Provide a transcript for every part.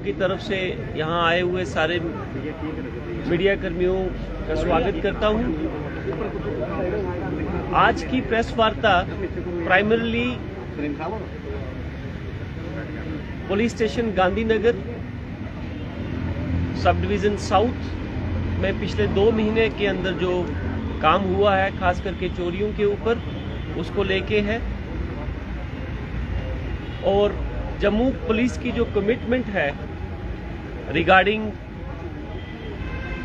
की तरफ से यहाँ आए हुए सारे मीडिया कर्मियों का स्वागत करता हूँ। आज की प्रेस वार्ता primarily police station Gandhinagar sub division south में पिछले 2 महीने के अंदर जो काम हुआ है, खास करके चोरियों के ऊपर, उसको लेके है। और जम्मू पुलिस की जो कमिटमेंट है regarding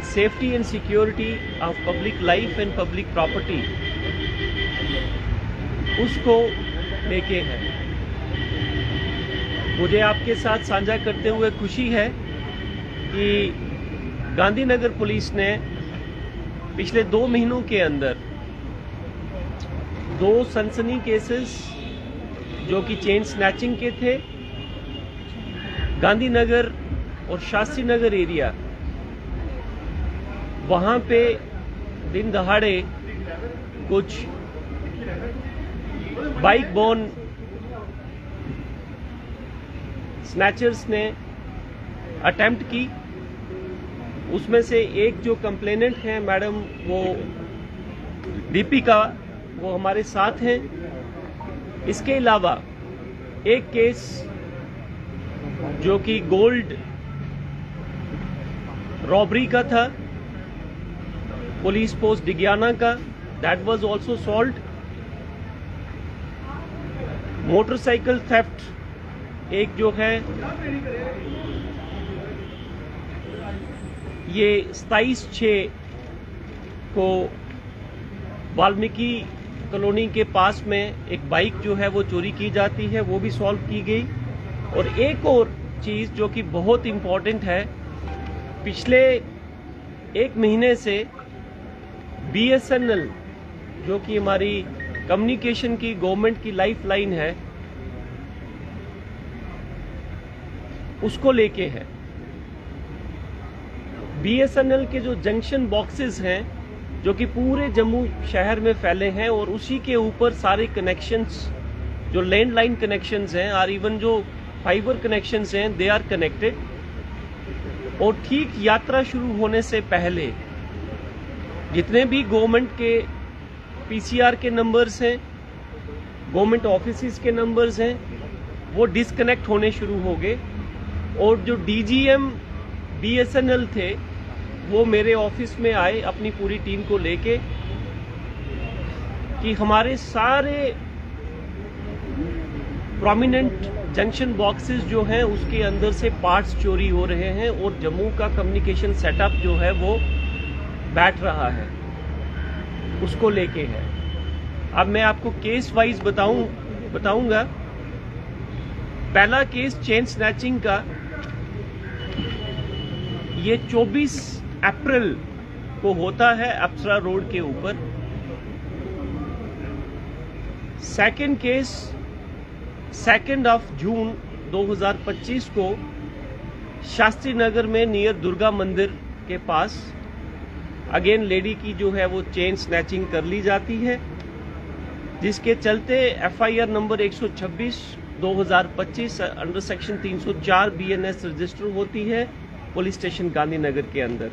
safety and security of public life and public property, उसको लेके है। मुझे आपके साथ साझा करते हुए खुशी है कि गांधीनगर पुलिस ने पिछले 2 महीनों के अंदर 2 सनसनी केसेस जो कि चेन स्नैचिंग के थे, गांधीनगर और शास्त्री नगर एरिया, वहां पे दिन दहाड़े कुछ बाइक बोर्न स्नैचर्स ने अटेम्प्ट की। उसमें से एक जो कंप्लेनेंट है मैडम, वो दीपिका, वो हमारे साथ हैं। इसके अलावा एक केस जो कि गोल्ड रॉबरी का था, पुलिस पोस्ट डिगियाना का, that was also solved. Motorcycle theft एक जो है, ये 27/6 को वाल्मीकि कॉलोनी के पास में एक बाइक जो है वो चोरी की जाती है, वो भी सॉल्व की गई। और एक और चीज जो कि बहुत इंपॉर्टेंट है, पिछले 1 महीने से BSNL जो कि हमारी कम्युनिकेशन की गवर्नमेंट की लाइफलाइन है, उसको लेके है। BSNL के जो जंक्शन बॉक्सेस हैं जो कि पूरे जम्मू शहर में फैले हैं, और उसी के ऊपर सारे कनेक्शंस जो लैंडलाइन कनेक्शंस हैं और इवन जो फाइबर कनेक्शंस हैं, दे आर कनेक्टेड। और ठीक यात्रा शुरू होने से पहले जितने भी गवर्नमेंट के PCR के नंबर्स हैं, गवर्नमेंट ऑफिसेज के नंबर्स हैं, वो डिस्कनेक्ट होने शुरू हो गए। और जो DGM BSNL थे, वो मेरे ऑफिस में आए अपनी पूरी टीम को लेके कि हमारे सारे प्रोमिनेंट जंक्शन बॉक्सेस जो हैं उसके अंदर से पार्ट्स चोरी हो रहे हैं और जम्मू का कम्युनिकेशन सेटअप जो है वो बैठ रहा है, उसको लेके है। अब मैं आपको केस वाइज बताऊंगा। पहला केस चेन स्नैचिंग का, ये 24 अप्रैल को होता है अप्सरा रोड के ऊपर। सेकंड केस 2 जून 2025 को शास्त्री नगर में नियर दुर्गा मंदिर के पास अगेन लेडी की जो है वो चेन स्नैचिंग कर ली जाती है, जिसके चलते FIR number 126 2025 under section 304 BNS register होती है पुलिस स्टेशन गांधीनगर के अंदर।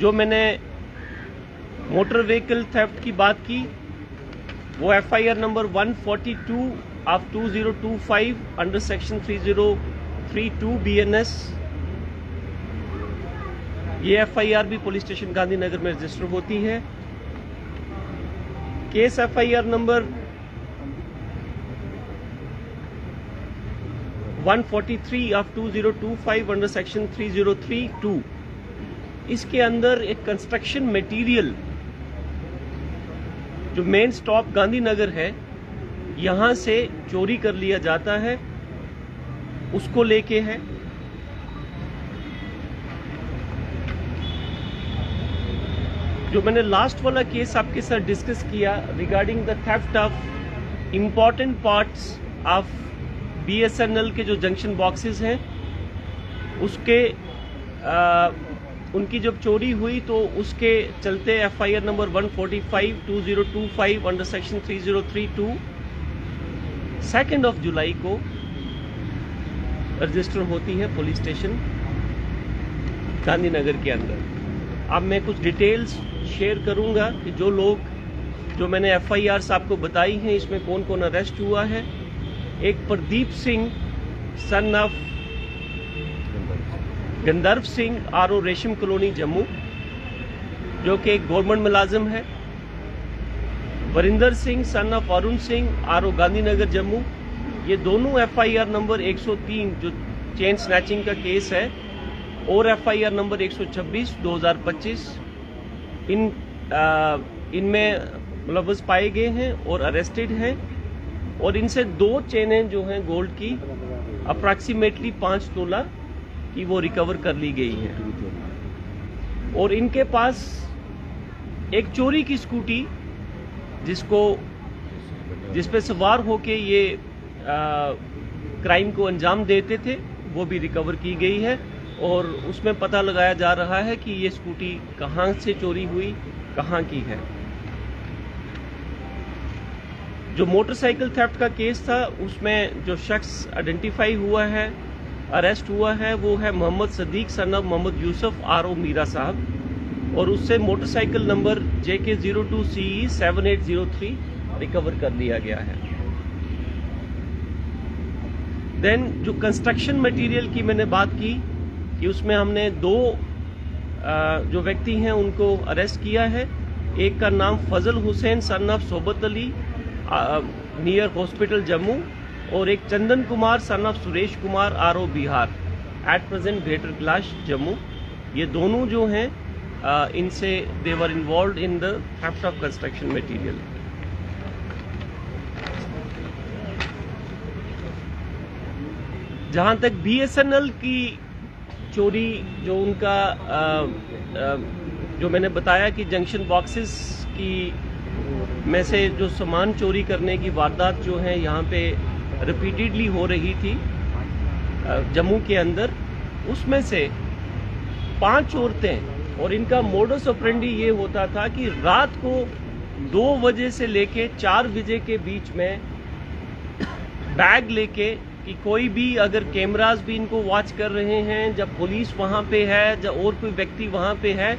जो मैंने मोटर व्हीकल थेफ्ट की बात की, वो FIR number 142 of 2025 under section 3032 BNS, ये FIR भी पुलिस स्टेशन गांधीनगर में रजिस्टर होती है। Case FIR number 143 of 2025 under section 3032, इसके अंदर एक कंस्ट्रक्शन मटेरियल जो मेन स्टॉप गांधीनगर है, यहां से चोरी कर लिया जाता है, उसको लेके है। जो मैंने लास्ट वाला केस आपके साथ डिस्कस किया regarding the theft of important parts of BSNL के जो जंक्शन बॉक्सेस हैं, उसके उनकी जब चोरी हुई तो उसके चलते FIR नंबर 145 2025 अंडर सेक्शन 3032 2 जुलाई को रजिस्टर होती है पुलिस स्टेशन गांधीनगर के अंदर। अब मैं कुछ डिटेल्स शेयर करूंगा कि जो मैंने FIRs आपको बताई हैं, इसमें कौन कौन अरेस्ट हुआ है। एक Pradeep Singh son of Gandharva Singh RO रेशम कॉलोनी जम्मू, जो कि एक गवर्नमेंट मुलाजिम है। Varinder Singh son of Arun Singh RO Gandhinagar Jammu, ये दोनों FIR नंबर 103 जो चेन स्नैचिंग का केस है और FIR नंबर 126 2025 इनमें मुलव्वस पाए गए हैं और अरेस्टेड हैं। और इनसे 2 चेनें जो हैं गोल्ड की अप्रॉक्सीमेटली 5 तोला की वो रिकवर कर ली गई है। और इनके पास एक चोरी की स्कूटी जिस पे सवार होके ये क्राइम को अंजाम देते थे, वो भी रिकवर की गई है। और उसमें पता लगाया जा रहा है कि ये स्कूटी कहाँ से चोरी हुई, कहाँ की है। जो मोटरसाइकिल थेफ्ट का केस था, उसमें जो शख्स आइडेंटिफाई हुआ है, अरेस्ट हुआ है, वो है Mohammad Sadiq son of Mohammad Yusuf RO Mira Sahib, और उससे motorcycle number JK 02 CE 7803 recover कर लिया गया है। देन जो कंस्ट्रक्शन मटेरियल की मैंने बात की कि उसमें हमने 2 जो व्यक्ति हैं उनको अरेस्ट किया है। एक का नाम फजल हुसैन सन ऑफ सोबत अली नियर हॉस्पिटल जम्मू, और एक Chandan Kumar son of Suresh Kumar RO Bihar at present greater Kailash Jammu. ये दोनों जो हैं इनसे they were involve in the theft of construction material. जहां तक BSNL की चोरी, जो उनका जो मैंने बताया कि जंक्शन बॉक्सेस की में से जो सामान चोरी करने की वारदात जो है यहाँ पे रिपीटेडली हो रही थी जम्मू के अंदर, उसमें से 5 औरतें, और इनका मोडस ऑपरेंडी ये होता था कि रात को 2 बजे से लेके 4 बजे के बीच में बैग लेके, कि कोई भी अगर कैमरास भी इनको वॉच कर रहे हैं, जब पुलिस वहां पे है, जब और कोई व्यक्ति वहां पे है,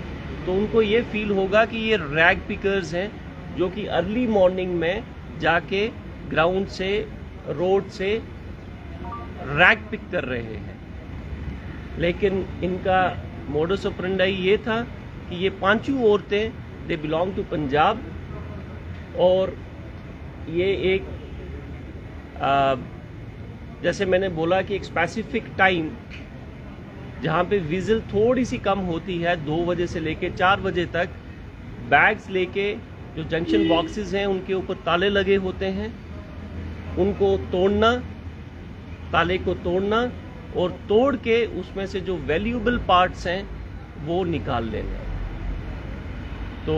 तो उनको ये फील होगा कि ये रैग पिकर्स हैं जो कि अर्ली मॉर्निंग में जाके ग्राउंड से, रोड से रैग पिक कर रहे हैं। लेकिन इनका मोडस ऑपरेंडी ये था कि ये 5 औरतें दे बिलोंग टू पंजाब, और ये एक जैसे मैंने बोला कि एक स्पेसिफिक टाइम जहाँ पे विजिल थोड़ी सी कम होती है, 2 बजे से लेके 4 बजे तक, बैग्स लेके जो जंक्शन बॉक्सेस हैं उनके ऊपर ताले लगे होते हैं, उनको तोड़ना, ताले को तोड़ना और तोड़ के उसमें से जो वैल्यूएबल पार्ट्स हैं वो निकाल लेना। तो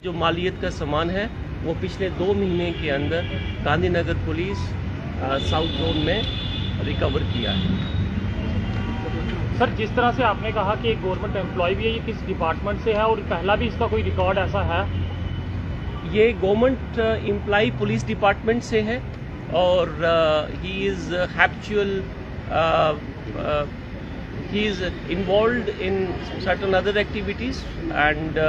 जो मालियत का सामान है वो पिछले 2 महीने के अंदर गांधीनगर पुलिस साउथ जोन में रिकवर किया है। सर, जिस तरह से आपने कहा कि एक गवर्नमेंट एम्प्लॉय भी है, ये किस डिपार्टमेंट से है और पहला भी इसका कोई रिकॉर्ड ऐसा है? ये गवर्नमेंट एम्प्लॉय पुलिस डिपार्टमेंट से है, और he is habitual, he is involved in certain other activities, and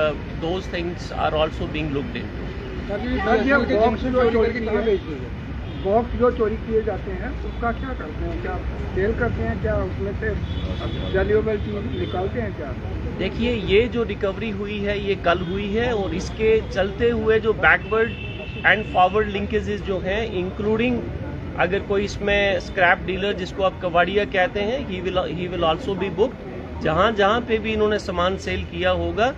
those things are also being looked into. Box जो चोरी किए जाते हैं उसका क्या करते हैं? क्या सेल करते हैं? क्या उसमें से वैल्यूएबल चीज निकालते हैं क्या? देखिए, ये जो रिकवरी हुई है ये कल हुई है, और इसके चलते हुए जो बैकवर्ड एंड फॉरवर्ड लिंकेजेस जो हैं, इंक्लूडिंग अगर कोई इसमें स्क्रैप डीलर जिसको आप कबाड़िया कहते हैं, he will also be booked. जहां पे भी इन्होंने सामान सेल किया होगा,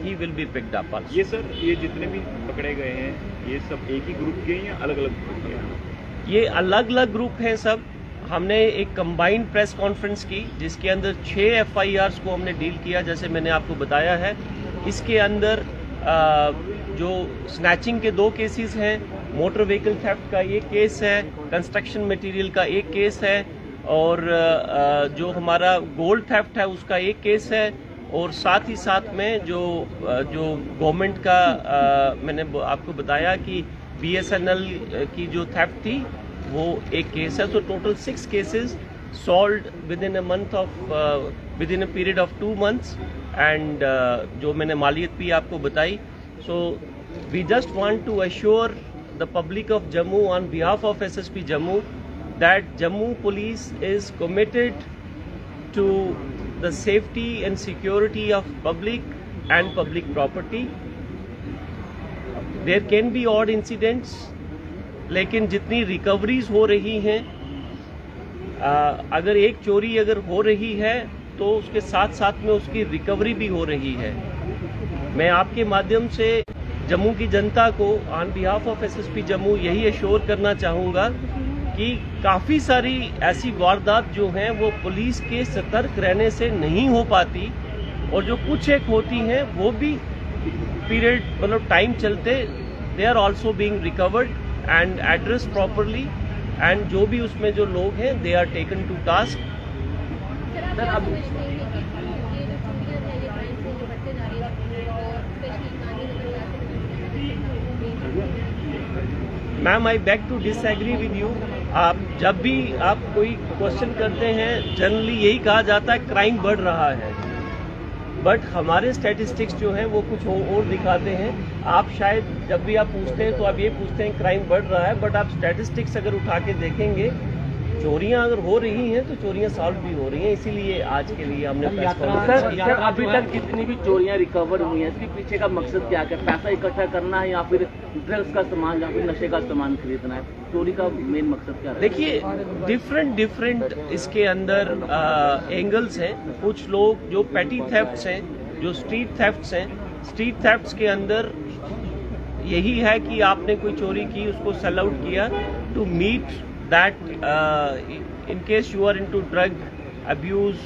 he will be picked up. ये सर, ये जितने भी पकड़े गए हैं, ये सब एक ही ग्रुप के हैं या अलग अलग ग्रुप के हैं? ये अलग अलग ग्रुप हैं सब। हमने एक कंबाइंड प्रेस कॉन्फ्रेंस की जिसके अंदर 6 FIRs को हमने डील किया, जैसे मैंने आपको बताया है। इसके अंदर जो स्नैचिंग के 2 केसेस हैं, मोटर व्हीकल थेफ्ट का एक केस है, कंस्ट्रक्शन मटेरियल का एक केस है, और जो हमारा गोल्ड थेफ्ट है उसका एक केस है, और साथ ही साथ में जो गवर्नमेंट का मैंने आपको बताया कि BSNL की जो थेफ्ट थी वो एक केस है। तो total 6 cases solved with in a period of 2 months and जो मैंने मालियत भी आपको बताई। So we just want to assure the public of Jammu on behalf of SSP Jammu that Jammu Police is committed to the safety and security of public and public property. There can be odd incidents, लेकिन जितनी recoveries हो रही हैं, अगर एक चोरी अगर हो रही है तो उसके साथ साथ में उसकी रिकवरी भी हो रही है। मैं आपके माध्यम से जम्मू की जनता को on behalf of SSP Jammu यही एश्योर करना चाहूँगा कि काफ़ी सारी ऐसी वारदात जो हैं वो पुलिस के सतर्क रहने से नहीं हो पाती, और जो कुछ एक होती हैं वो भी पीरियड मतलब टाइम चलते they are also being recovered and address properly, and जो भी उसमें जो लोग हैं they are taken to task. Ma'am I beg to disagree with you. आप जब भी आप कोई क्वेश्चन करते हैं जनरली यही कहा जाता है क्राइम बढ़ रहा है, बट हमारे स्टैटिस्टिक्स जो हैं वो कुछ और दिखाते हैं। आप शायद जब भी आप पूछते हैं तो आप ये पूछते हैं क्राइम बढ़ रहा है, बट आप स्टैटिस्टिक्स अगर उठा के देखेंगे चोरियां अगर हो रही हैं तो चोरियां सॉल्व भी हो रही हैं। इसीलिए आज के लिए हमने सर अभी तक कितनी भी चोरियां रिकवर हुई हैं, इसके पीछे का मकसद क्या है? पैसा इकट्ठा करना है या फिर ड्रग्स का सामान या फिर नशे का सामान खरीदना है? चोरी का मेन मकसद क्या है? देखिए डिफरेंट इसके अंदर एंगल्स हैं। कुछ लोग जो पैटी थेफ्ट्स हैं, जो स्ट्रीट थेफ्ट्स हैं, स्ट्रीट थेफ्ट्स के अंदर यही है कि आपने कोई चोरी की, उसको सेल आउट किया to meet that in case you are into drug abuse,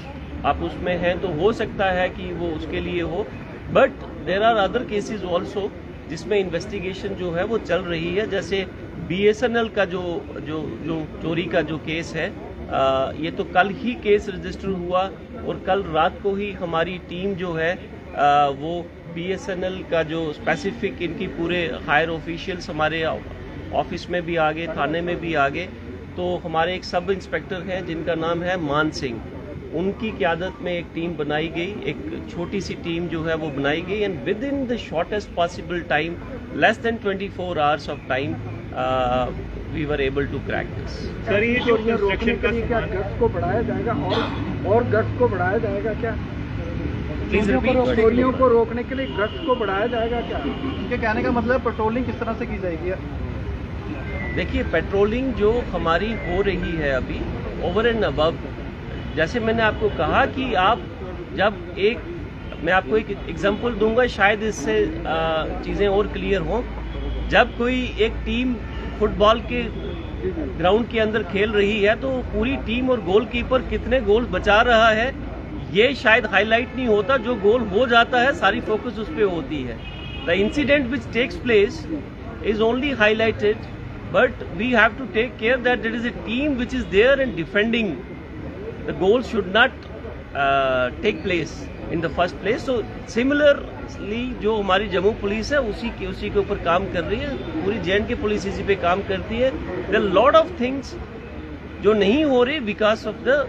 आप उसमें हैं तो हो सकता है कि वो उसके लिए हो, but there are other cases also जिसमें इन्वेस्टिगेशन जो है वो चल रही है। जैसे BSNL का जो चोरी का जो केस है, ये तो कल ही केस रजिस्टर हुआ और कल रात को ही हमारी टीम जो है वो BSNL का जो स्पेसिफिक इनकी पूरे हायर ऑफिशियल्स हमारे ऑफिस में भी आ गए, थाने में भी आ गए। तो हमारे एक सब इंस्पेक्टर हैं जिनका नाम है मान सिंह, उनकी क़यादत में एक टीम बनाई गई, एक छोटी सी टीम जो है वो बनाई गई, and within the shortest possible time, less than 24 hours of time, we were able to crack this. Sir ये जो रोकने के लिए क्या गश्त को बढ़ाया जाएगा और गश्त को बढ़ाया जाएगा क्या? चोरियों को रोकने के लिए गश्त को बढ़ाया जाएगा क्या? ये कहने का मतलब पेट्रोलिंग किस तरह से की जाएगी? देखिए पेट्रोलिंग जो हमारी हो रही है अभी ओवर एंड अबव, जैसे मैंने आपको कहा कि आप जब मैं आपको एक एग्जांपल दूंगा, शायद इससे चीज़ें और क्लियर हों। जब कोई एक टीम फुटबॉल के ग्राउंड के अंदर खेल रही है तो पूरी टीम और गोलकीपर कितने गोल बचा रहा है ये शायद हाईलाइट नहीं होता। जो गोल हो जाता है सारी फोकस उस पर होती है। The incident which takes place is only highlighted, but we have to take care that there is a team which is there and defending. The goal should not take place in the first place. So similarly जो हमारी Jammu police है उसी के ऊपर काम कर रही है, पूरी JNK पुलिस इसी पे काम करती है। There are lot of things जो नहीं हो रही because of the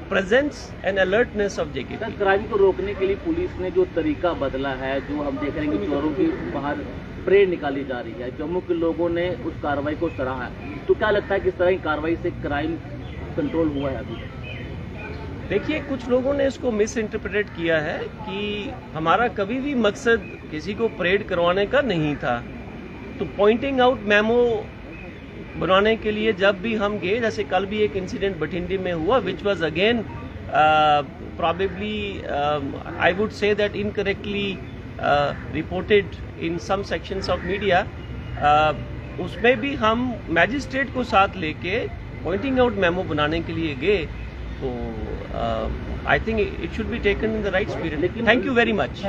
presence and alertness of JK। Crime को रोकने के लिए पुलिस ने जो तरीका बदला है, जो हम देख रहे हैं कि चोरों के बाहर परेड निकाली जा रही है, जम्मू के लोगों ने उस कार्रवाई को सराहा है, तो क्या लगता है कि इस तरह की कार्रवाई से क्राइम कंट्रोल हुआ है अभी? देखिए कुछ लोगों ने इसको मिस इंटरप्रेट किया है कि हमारा कभी भी मकसद किसी को परेड करवाने का नहीं था। तो पॉइंटिंग आउट मेमो बनाने के लिए जब भी हम गए, जैसे कल भी एक इंसिडेंट बठिंडी में हुआ which was again probably I would say that incorrectly reported in some sections of media, उसमें भी हम मैजिस्ट्रेट को साथ लेके पॉइंटिंग आउट मेमो बनाने के लिए गए, तो I think it should be taken in the right spirit. Thank you very much.